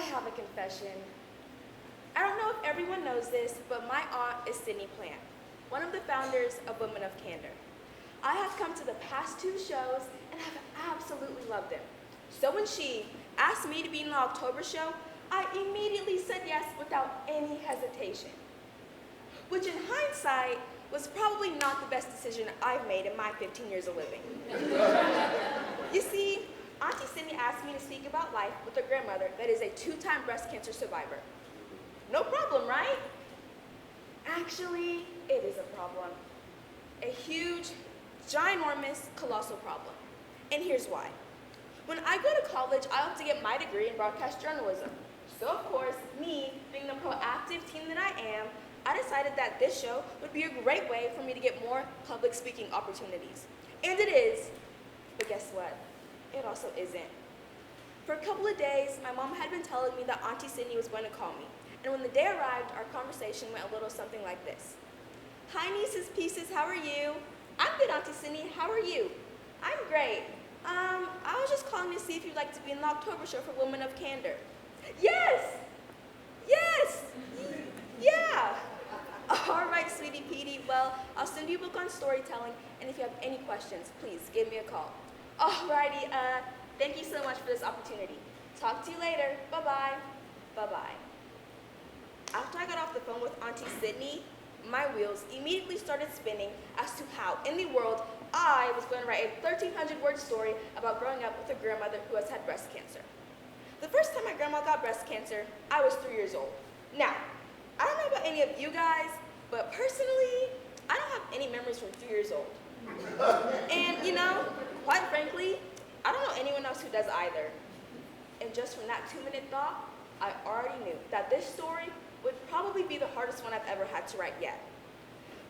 have a confession. I don't know if everyone knows this, but my aunt is Sydney Plant, one of the founders of Women of Candor. I have come to the past 2 shows and have absolutely loved them. So when she asked me to be in the October show, I immediately said yes without any hesitation. Which in hindsight was probably not the best decision I've made in my 15 years of living. You see, Auntie Sydney asked me to speak about life with her grandmother that is a 2-time breast cancer survivor. No problem, right? Actually, it is a problem. A huge, ginormous, colossal problem. And here's why. When I go to college, I hope to get my degree in broadcast journalism. So of course, me, being the proactive teen that I am, I decided that this show would be a great way for me to get more public speaking opportunities. And it is. But guess what? It also isn't. For a couple of days, my mom had been telling me that Auntie Sydney was going to call me. And when the day arrived, our conversation went a little something like this. Hi, nieces, pieces, how are you? I'm good, Auntie Sydney, how are you? I'm great. I was just calling to see if you'd like to be in the October show for Women of Candor. Yes! Yes! Yeah! All right, sweetie Petey. Well, I'll send you a book on storytelling, and if you have any questions, please give me a call. Alrighty, thank you so much for this opportunity. Talk to you later. Bye-bye. Bye-bye. After I got off the phone with Auntie Sydney, my wheels immediately started spinning as to how, in the world, I was going to write a 1,300-word story about growing up with a grandmother who has had breast cancer. The first time my grandma got breast cancer, I was 3 years old. Now, I don't know about any of you guys, but personally, I don't have any memories from 3 years old. And, quite frankly, I don't know anyone else who does either. And just from that 2-minute thought, I already knew that this story would probably be the hardest one I've ever had to write yet.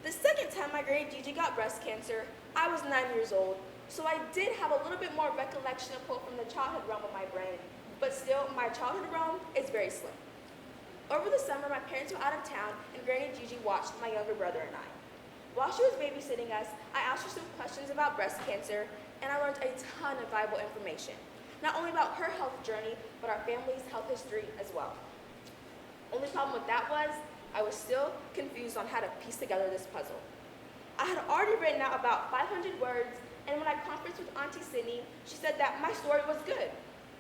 The second time my Granny G.G got breast cancer, I was 9 years old, so I did have a little bit more recollection of pull from the childhood realm of my brain, but still, my childhood realm is very slim. Over the summer, my parents were out of town, and Granny G.G watched my younger brother and I. While she was babysitting us, I asked her some questions about breast cancer, and I learned a ton of valuable information, not only about her health journey, but our family's health history as well. Only problem with that was, I was still confused on how to piece together this puzzle. I had already written out about 500 words, and when I conferenced with Auntie Sydney, she said that my story was good,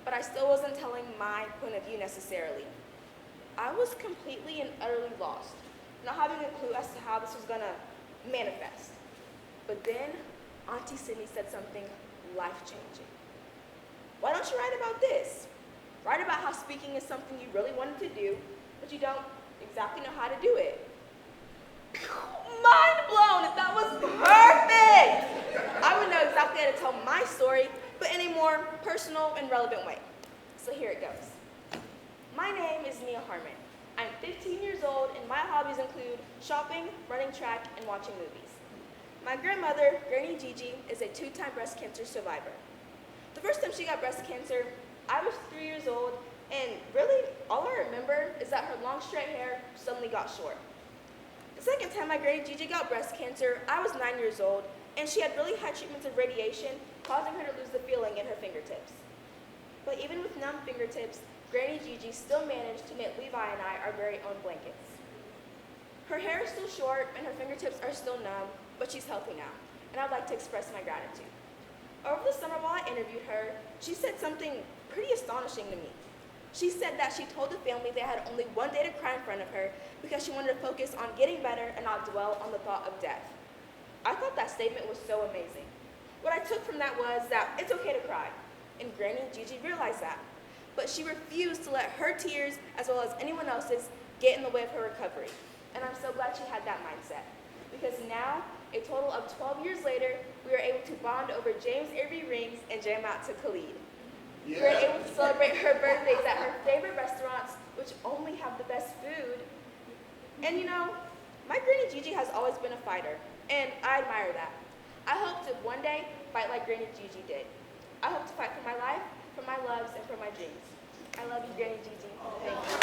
but I still wasn't telling my point of view necessarily. I was completely and utterly lost, not having a clue as to how this was gonna manifest. But then, Auntie Sydney said something life-changing. Why don't you write about this? Write about how speaking is something you really wanted to do, but you don't exactly know how to do it. Mind blown! That was perfect! I would know exactly how to tell my story, but in a more personal and relevant way. So here it goes. My name is Nia Harmon. I'm 15 years old, and my hobbies include shopping, running track, and watching movies. My grandmother, Granny G.G, is a 2-time breast cancer survivor. The first time she got breast cancer, I was 3 years old, and really, all I remember is that her long straight hair suddenly got short. The second time my Granny G.G got breast cancer, I was 9 years old, and she had really high treatments of radiation, causing her to lose the feeling in her fingertips. But even with numb fingertips, Granny G.G still managed to knit Levi and I our very own blankets. Her hair is still short, and her fingertips are still numb, but she's healthy now, and I'd like to express my gratitude. Over the summer while I interviewed her, she said something pretty astonishing to me. She said that she told the family they had only one day to cry in front of her because she wanted to focus on getting better and not dwell on the thought of death. I thought that statement was so amazing. What I took from that was that it's okay to cry, and Granny G.G realized that. But she refused to let her tears, as well as anyone else's, get in the way of her recovery. And I'm so glad she had that mindset. Because now, a total of 12 years later, we are able to bond over James Avery rings and jam out to Khalid. Yeah. We're able to celebrate her birthdays at her favorite restaurants, which only have the best food. And my Granny G.G has always been a fighter, and I admire that. I hope to one day fight like Granny G.G did. I hope to fight for my life, for my loves, and for my dreams. I love you, Granny G.G. Thank you.